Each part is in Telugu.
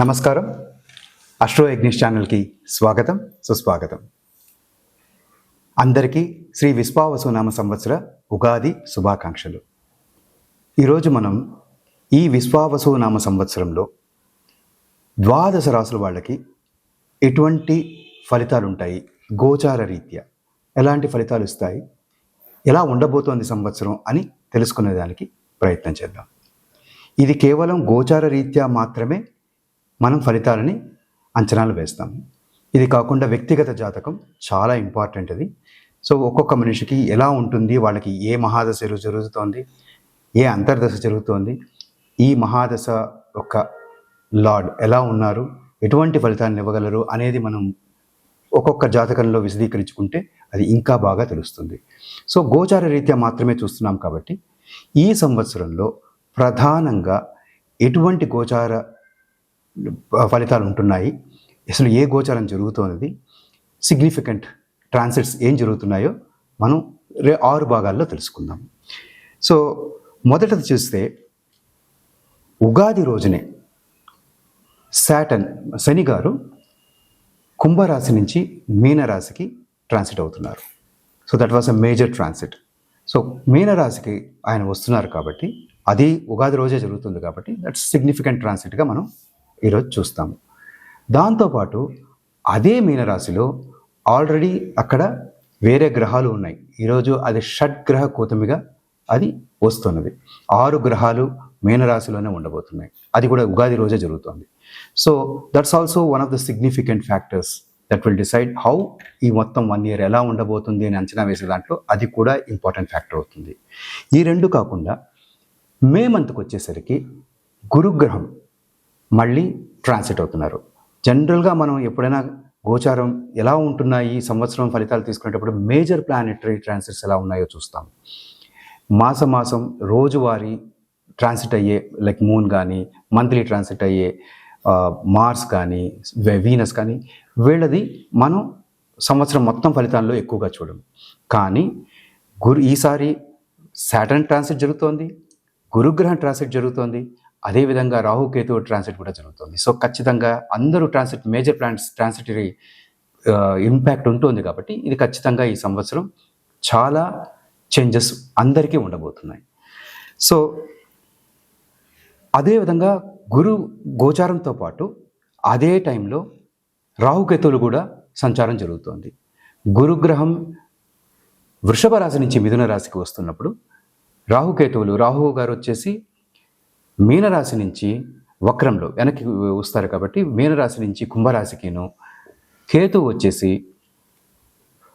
నమస్కారం. అస్ట్రో యజ్ఞేష్ ఛానల్కి స్వాగతం, సుస్వాగతం. అందరికీ శ్రీ విశ్వావసునామ సంవత్సర ఉగాది శుభాకాంక్షలు. ఈరోజు మనం ఈ విశ్వావసునామ సంవత్సరంలో ద్వాదశ రాసుల వాళ్ళకి ఎటువంటి ఫలితాలు ఉంటాయి, గోచార రీత్యా ఎలాంటి ఫలితాలు ఇస్తాయి, ఎలా ఉండబోతోంది సంవత్సరం అని తెలుసుకునేదానికి ప్రయత్నం చేద్దాం. ఇది కేవలం గోచార రీత్యా మాత్రమే మనం ఫలితాలని అంచనాలు వేస్తాం. ఇది కాకుండా వ్యక్తిగత జాతకం చాలా ఇంపార్టెంట్. అది సో ఒక్కొక్క మనిషికి ఎలా ఉంటుంది, వాళ్ళకి ఏ మహాదశ జరుగుతోంది, ఏ అంతర్దశ జరుగుతోంది, ఈ మహాదశ యొక్క లార్డ్ ఎలా ఉన్నారు, ఎటువంటి ఫలితాన్ని ఇవ్వగలరు అనేది మనం ఒక్కొక్క జాతకంలో విశదీకరించుకుంటే అది ఇంకా బాగా తెలుస్తుంది. సో గోచార రీత్యా మాత్రమే చూస్తున్నాం కాబట్టి ఈ సంవత్సరంలో ప్రధానంగా ఎటువంటి గోచార ఫలితాలు ఉంటున్నాయి, అసలు ఏ గోచారం జరుగుతున్నది, సిగ్నిఫికెంట్ ట్రాన్సిట్స్ ఏం జరుగుతున్నాయో మనం 6 భాగాల్లో తెలుసుకుందాం. సో మొదటది చూస్తే ఉగాది రోజునే శని గారు కుంభరాశి నుంచి మీనరాశికి ట్రాన్సిట్ అవుతున్నారు. So that was a major transit. So మీనరాశికి ఆయన వస్తున్నారు కాబట్టి అది ఉగాది రోజే జరుగుతుంది కాబట్టి దట్స్ సిగ్నిఫికెంట్ ట్రాన్సిట్గా మనం ఈరోజు చూస్తాము. దాంతోపాటు అదే మీనరాశిలో ఆల్రెడీ అక్కడ వేరే గ్రహాలు ఉన్నాయి. ఈరోజు అది షడ్గ్రహ కూటమిగా అది వస్తున్నది. 6 గ్రహాలు మీనరాశిలోనే ఉండబోతున్నాయి. అది కూడా ఉగాది రోజే జరుగుతుంది. So that's also one of the significant factors that will decide how ఈ మొత్తం 1 year ఎలా ఉండబోతుంది అని అంచనా వేసే దాంట్లో అది కూడా ఇంపార్టెంట్ ఫ్యాక్టర్ అవుతుంది. ఈ రెండు కాకుండా మే మంత్కి వచ్చేసరికి గురుగ్రహం మళ్ళీ ట్రాన్సిట్ అవుతున్నారు. జనరల్గా మనం ఎప్పుడైనా గోచారం ఎలా ఉంటున్నాయి ఈ సంవత్సరం ఫలితాలు తీసుకునేటప్పుడు మేజర్ ప్లానెటరీ ట్రాన్సిట్స్ ఎలా ఉన్నాయో చూస్తాం. మాసం రోజువారీ ట్రాన్సిట్ అయ్యే లైక్ మూన్ కానీ, మంత్లీ ట్రాన్సిట్ అయ్యే మార్స్ కానీ, వీనస్ కానీ, వీళ్ళది మనం సంవత్సరం మొత్తం ఫలితాల్లో ఎక్కువగా చూడము. కానీ ఈసారి సాటర్న్ ట్రాన్సిట్ జరుగుతోంది, గురుగ్రహం ట్రాన్సిట్ జరుగుతోంది, అదేవిధంగా రాహుకేతు ట్రాన్సిట్ కూడా జరుగుతుంది. సో ఖచ్చితంగా అందరూ మేజర్ ప్లానెట్స్ ట్రాన్సిటరీ ఇంపాక్ట్ ఉంటుంది కాబట్టి ఇది ఖచ్చితంగా ఈ సంవత్సరం చాలా చేంజెస్ అందరికీ ఉండబోతున్నాయి. సో అదేవిధంగా గురు గోచారంతో పాటు అదే టైంలో రాహుకేతువులు కూడా సంచారం జరుగుతోంది. గురుగ్రహం వృషభ రాశి నుంచి మిథున రాశికి వస్తున్నప్పుడు రాహు గారు వచ్చేసి మీనరాశి నుంచి వక్రంలో వెనక్కి వస్తారు కాబట్టి మీనరాశి నుంచి కుంభరాశికిను, కేతు వచ్చేసి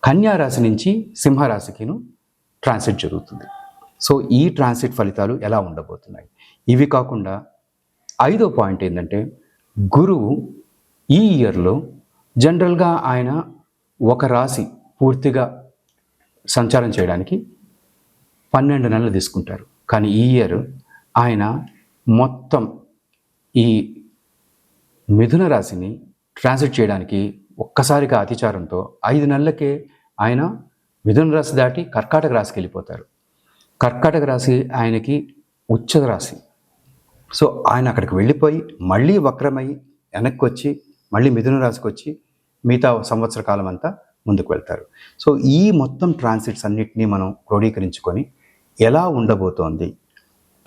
కన్యారాశి నుంచి సింహరాశికిను ట్రాన్సిట్ జరుగుతుంది. సో ఈ ట్రాన్సిట్ ఫలితాలు ఎలా ఉండబోతున్నాయి. ఇవి కాకుండా 5వ పాయింట్ ఏంటంటే గురువు ఈ ఇయర్లో జనరల్గా ఆయన ఒక రాశి పూర్తిగా సంచారం చేయడానికి 12 నెలలు తీసుకుంటారు. కానీ ఈ ఇయర్ ఆయన మొత్తం ఈ మిథున రాశిని ట్రాన్సిట్ చేయడానికి ఒక్కసారిగా అతిచారంతో 5 నెలలకే ఆయన మిథున రాశి దాటి కర్కాటక రాశికి వెళ్ళిపోతారు. కర్కాటక రాశి ఆయనకి ఉచ్చ రాశి. సో ఆయన అక్కడికి వెళ్ళిపోయి మళ్ళీ వక్రమై వెనక్కి వచ్చి మళ్ళీ మిథున రాశికి వచ్చి మిగతా సంవత్సర కాలం అంతా ముందుకు వెళ్తారు. సో ఈ మొత్తం ట్రాన్సిట్స్ అన్నిటినీ మనం క్రోడీకరించుకొని ఎలా ఉండబోతోంది,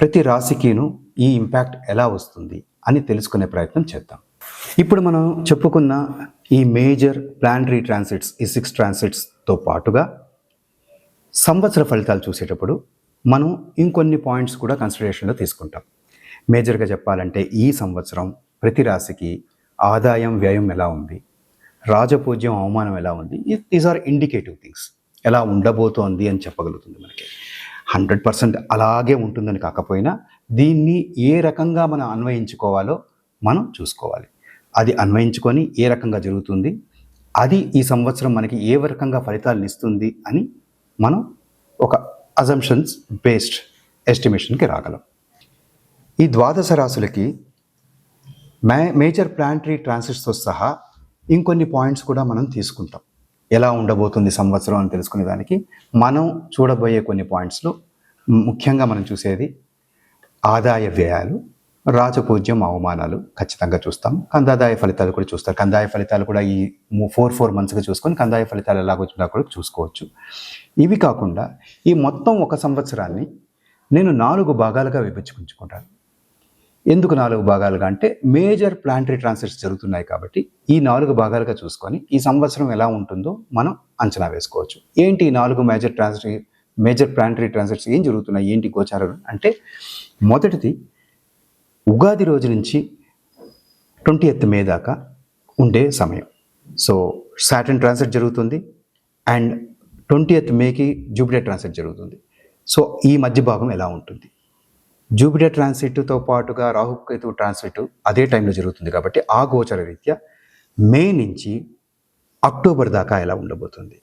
ప్రతి రాశికిను ఈ ఇంపాక్ట్ ఎలా వస్తుంది అని తెలుసుకునే ప్రయత్నం చేద్దాం. ఇప్పుడు మనం చెప్పుకున్న ఈ మేజర్ ప్లానటరీ ట్రాన్సిట్స్, ఈ 6 ట్రాన్సిట్స్తో పాటుగా సంవత్సర ఫలితాలు చూసేటప్పుడు మనం ఇంకొన్ని పాయింట్స్ కూడా కన్సిడరేషన్లో తీసుకుంటాం. మేజర్గా చెప్పాలంటే ఈ సంవత్సరం ప్రతి రాశికి ఆదాయం వ్యయం ఎలా ఉంది, రాజపూజ్యం అవమానం ఎలా ఉంది, దీస్ ఆర్ ఇండికేటివ్ థింగ్స్. ఎలా ఉండబోతోంది అని చెప్పగలుగుతుంది మనకి. 100% అలాగే ఉంటుందని కాకపోయినా దీన్ని ఏ రకంగా మనం అన్వయించుకోవాలో మనం చూసుకోవాలి. అది అన్వయించుకొని ఏ రకంగా జరుగుతుంది, అది ఈ సంవత్సరం మనకి ఏ రకంగా ఫలితాలను ఇస్తుంది అని మనం ఒక అజంప్షన్స్ బేస్డ్ ఎస్టిమేషన్కి రాగలం. ఈ ద్వాదశ రాశులకి మేజర్ ప్లానటరీ ట్రాన్సిట్స్తో సహా ఇంకొన్ని పాయింట్స్ కూడా మనం తీసుకుంటాం. ఎలా ఉండబోతుంది సంవత్సరం అని తెలుసుకునే దానికి మనం చూడబోయే కొన్ని పాయింట్స్లో ముఖ్యంగా మనం చూసేది ఆదాయ వ్యయాలు, రాజపూజ్యం, అవమానాలు ఖచ్చితంగా చూస్తాం. కందాదాయ ఫలితాలు కూడా చూస్తారు. కందాయ ఫలితాలు కూడా ఈ 4 మంత్స్గా చూసుకొని కందాయ ఫలితాలు ఎలాగొచ్చినా కూడా చూసుకోవచ్చు. ఇవి కాకుండా ఈ మొత్తం ఒక సంవత్సరాన్ని నేను 4 భాగాలుగా విభజించుకుంటాను. ఎందుకు 4 భాగాలుగా అంటే మేజర్ ప్లానటరీ ట్రాన్సిట్స్ జరుగుతున్నాయి కాబట్టి ఈ 4 భాగాలుగా చూసుకొని ఈ సంవత్సరం ఎలా ఉంటుందో మనం అంచనా వేసుకోవచ్చు. ఏంటి ఈ 4 మేజర్ ప్లానటరీ ట్రాన్సిట్స్ ఏం జరుగుతున్నాయి, ఏంటి గోచారాలు అంటే, మొదటిది ఉగాది రోజు నుంచి 20th మే దాకా ఉండే సమయం. సో సాటర్న్ ట్రాన్సిట్ జరుగుతుంది అండ్ 20th మేకి జూపిటర్ ట్రాన్సిట్ జరుగుతుంది. సో ఈ మధ్య భాగం ఎలా ఉంటుంది? జూపిటర్ ట్రాన్సిట్తో పాటుగా రాహుకేతు ట్రాన్సిట్ అదే టైంలో జరుగుతుంది కాబట్టి ఆ గోచర రీత్యా మే నుంచి అక్టోబర్ దాకా ఎలా ఉండబోతుంది.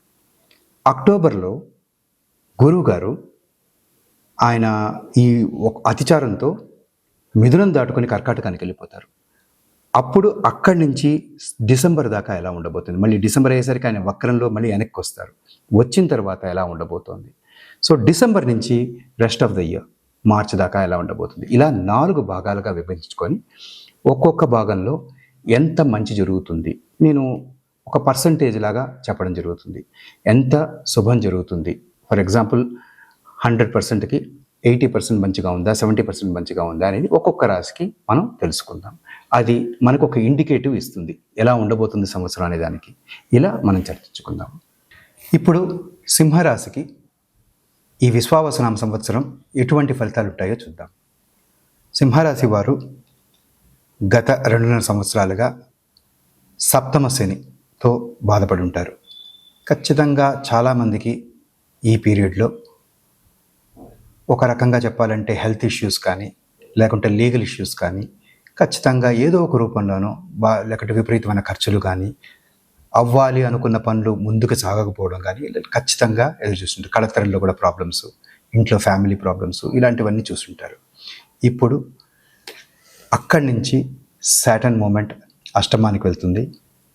అక్టోబర్లో గురువు గారు ఆయన ఈ అతిచారంతో మిథునం దాటుకొని కర్కాటకానికి వెళ్ళిపోతారు. అప్పుడు అక్కడి నుంచి డిసెంబర్ దాకా ఎలా ఉండబోతుంది, మళ్ళీ డిసెంబర్ అయ్యేసరికి ఆయన వక్రంలో మళ్ళీ వెనక్కి వస్తారు. వచ్చిన తర్వాత ఎలా ఉండబోతోంది, సో డిసెంబర్ నుంచి రెస్ట్ ఆఫ్ ద ఇయర్ మార్చి దాకా ఎలా ఉండబోతుంది, ఇలా 4 భాగాలుగా విభజించుకొని ఒక్కొక్క భాగంలో ఎంత మంచి జరుగుతుంది నేను ఒక పర్సంటేజ్ లాగా చెప్పడం జరుగుతుంది. ఎంత శుభం జరుగుతుంది, ఫర్ ఎగ్జాంపుల్ 100%కి 80% మంచిగా ఉందా, 70% మంచిగా ఉందా అనేది ఒక్కొక్క రాశికి మనం తెలుసుకుందాం. అది మనకు ఒక ఇండికేటివ్ ఇస్తుంది ఎలా ఉండబోతుంది సంవత్సరం అనే దానికి. ఇలా మనం చర్చించుకుందాం. ఇప్పుడు సింహరాశికి ఈ విశ్వావసనామ సంవత్సరం ఎటువంటి ఫలితాలు ఉంటాయో చూద్దాం. సింహరాశి వారు గత 2.5 సంవత్సరాలుగా సప్తమ శనితో బాధపడి ఉంటారు. ఖచ్చితంగా చాలామందికి ఈ పీరియడ్లో ఒక రకంగా చెప్పాలంటే హెల్త్ ఇష్యూస్ కానీ లేకుంటే లీగల్ ఇష్యూస్ కానీ ఖచ్చితంగా ఏదో ఒక రూపంలోనో లేకుంటే విపరీతమైన ఖర్చులు కానీ అవ్వాలి అనుకున్న పనులు ముందుకు సాగకపోవడం కానీ ఖచ్చితంగా ఎదురు చూస్తుంటారు. కళతరంలో కూడా ప్రాబ్లమ్స్, ఇంట్లో ఫ్యామిలీ ప్రాబ్లమ్స్ ఇలాంటివన్నీ చూస్తుంటారు. ఇప్పుడు అక్కడి నుంచి సాటర్న్ మూమెంట్ అష్టమానికి వెళ్తుంది.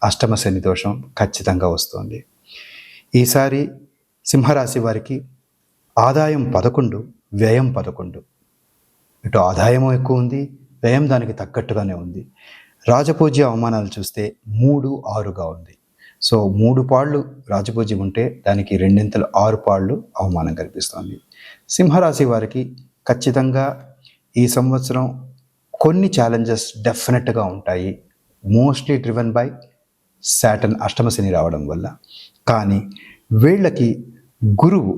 అష్టమ శని దోషం ఖచ్చితంగా వస్తుంది. ఈసారి సింహరాశి వారికి ఆదాయం 11, వ్యయం 11. ఇటు ఆదాయము ఎక్కువ ఉంది, వ్యయం దానికి తగ్గట్టుగానే ఉంది. రాజపూజ్య అవమానాలు చూస్తే 3, 6గా ఉంది. సో 3 పాళ్ళు రాజపూజ్యం ఉంటే దానికి 2 6 పాళ్ళు అవమానం కనిపిస్తుంది. సింహరాశి వారికి ఖచ్చితంగా ఈ సంవత్సరం కొన్ని ఛాలెంజెస్ డెఫినెట్గా ఉంటాయి, మోస్ట్లీ డ్రివెన్ బై సాటర్న్ అష్టమ శని రావడం వల్ల. కానీ వీళ్ళకి గురువు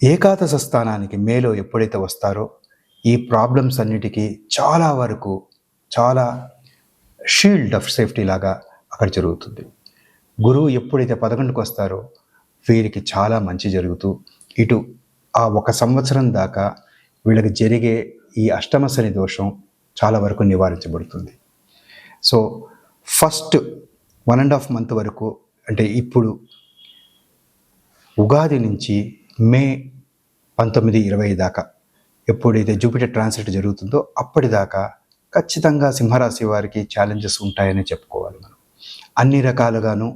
ఏకాదశ స్థానానికి మేలో ఎప్పుడైతే వస్తారో ఈ ప్రాబ్లమ్స్ అన్నిటికీ చాలా వరకు చాలా షీల్డ్ ఆఫ్ సేఫ్టీ లాగా అక్కడ జరుగుతుంది. గురువు ఎప్పుడైతే 11కి వస్తారో వీరికి చాలా మంచి జరుగుతూ ఇటు ఆ 1 సంవత్సరం దాకా వీళ్ళకి జరిగే ఈ అష్టమ శని దోషం చాలా వరకు నివారించబడుతుంది. సో ఫస్ట్ 1.5 మంత్ వరకు అంటే ఇప్పుడు ఉగాది నుంచి మే 19-20 దాకా ఎప్పుడైతే జూపిటర్ ట్రాన్సిట్ జరుగుతుందో అప్పటిదాకా ఖచ్చితంగా సింహరాశి వారికి ఛాలెంజెస్ ఉంటాయని చెప్పుకోవాలి. మనం అన్ని రకాలుగాను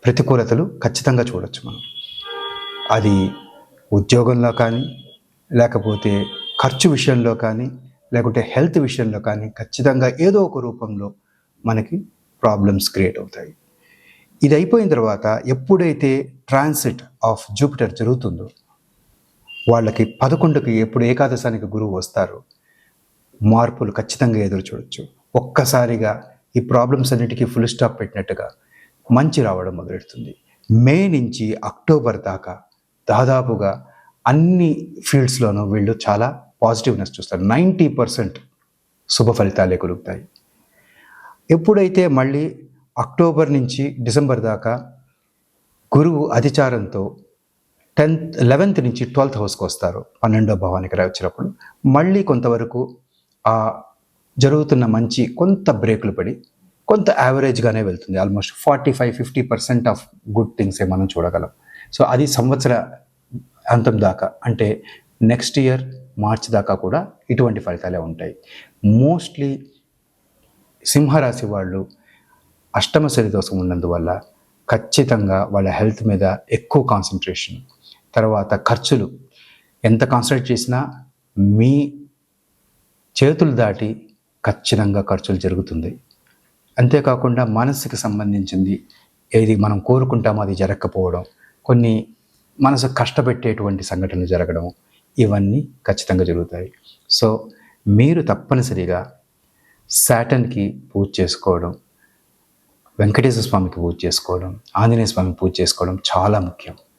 ప్రతికూలతలు ఖచ్చితంగా చూడొచ్చు. మనం అది ఉద్యోగంలో కానీ లేకపోతే ఖర్చు విషయంలో కానీ లేకుంటే హెల్త్ విషయంలో కానీ ఖచ్చితంగా ఏదో ఒక రూపంలో మనకి ప్రాబ్లమ్స్ క్రియేట్ అవుతాయి. ఇది అయిపోయిన తర్వాత ఎప్పుడైతే ట్రాన్సిట్ ఆఫ్ జూపిటర్ జరుగుతుందో వాళ్ళకి 11కి ఎప్పుడు ఏకాదశానికి గురువు వస్తారో మార్పులు ఖచ్చితంగా ఎదురు చూడొచ్చు. ఒక్కసారిగా ఈ ప్రాబ్లమ్స్ అన్నిటికీ ఫుల్ స్టాప్ పెట్టినట్టుగా మంచి రావడం మొదలెడుతుంది. మే నుంచి అక్టోబర్ దాకా దాదాపుగా అన్ని ఫీల్డ్స్లోనూ వీళ్ళు చాలా పాజిటివ్నెస్ చూస్తారు. 90% శుభ ఫలితాలే కలుగుతాయి. ఎప్పుడైతే మళ్ళీ అక్టోబర్ నుంచి డిసెంబర్ దాకా గురువు అధిచారంతో 11th నుంచి 12th హౌస్కి వస్తారు, 12వ భావానికి వచ్చినప్పుడు మళ్ళీ కొంతవరకు ఆ జరుగుతున్న మంచి కొంత బ్రేకులు పడి కొంత యావరేజ్గానే వెళ్తుంది. ఆల్మోస్ట్ 45-50% ఆఫ్ గుడ్ థింగ్సే మనం చూడగలం. సో అది సంవత్సర అంతం దాకా అంటే నెక్స్ట్ ఇయర్ మార్చి దాకా కూడా ఇటువంటి ఫలితాలే ఉంటాయి. మోస్ట్లీ సింహరాశి వాళ్ళు అష్టమ శని దోషం ఉన్నందువల్ల ఖచ్చితంగా వాళ్ళ హెల్త్ మీద ఎక్కువ కాన్సన్ట్రేషన్, తర్వాత ఖర్చులు ఎంత కాన్సన్ట్రేట్ చేసినా మీ చేతులు దాటి ఖచ్చితంగా ఖర్చులు జరుగుతుంది. అంతేకాకుండా మనసుకి సంబంధించింది ఏది మనం కోరుకుంటామో అది జరగకపోవడం, కొన్ని మనసు కష్టపెట్టేటువంటి సంఘటనలు జరగడం, ఇవన్నీ ఖచ్చితంగా జరుగుతాయి. సో మీరు తప్పనిసరిగా సాటర్న్‌కి పూజ చేసుకోవడం, వెంకటేశ్వర స్వామికి పూజ చేసుకోవడం, ఆంజనేయ స్వామికి పూజ చేసుకోవడం చాలా ముఖ్యం.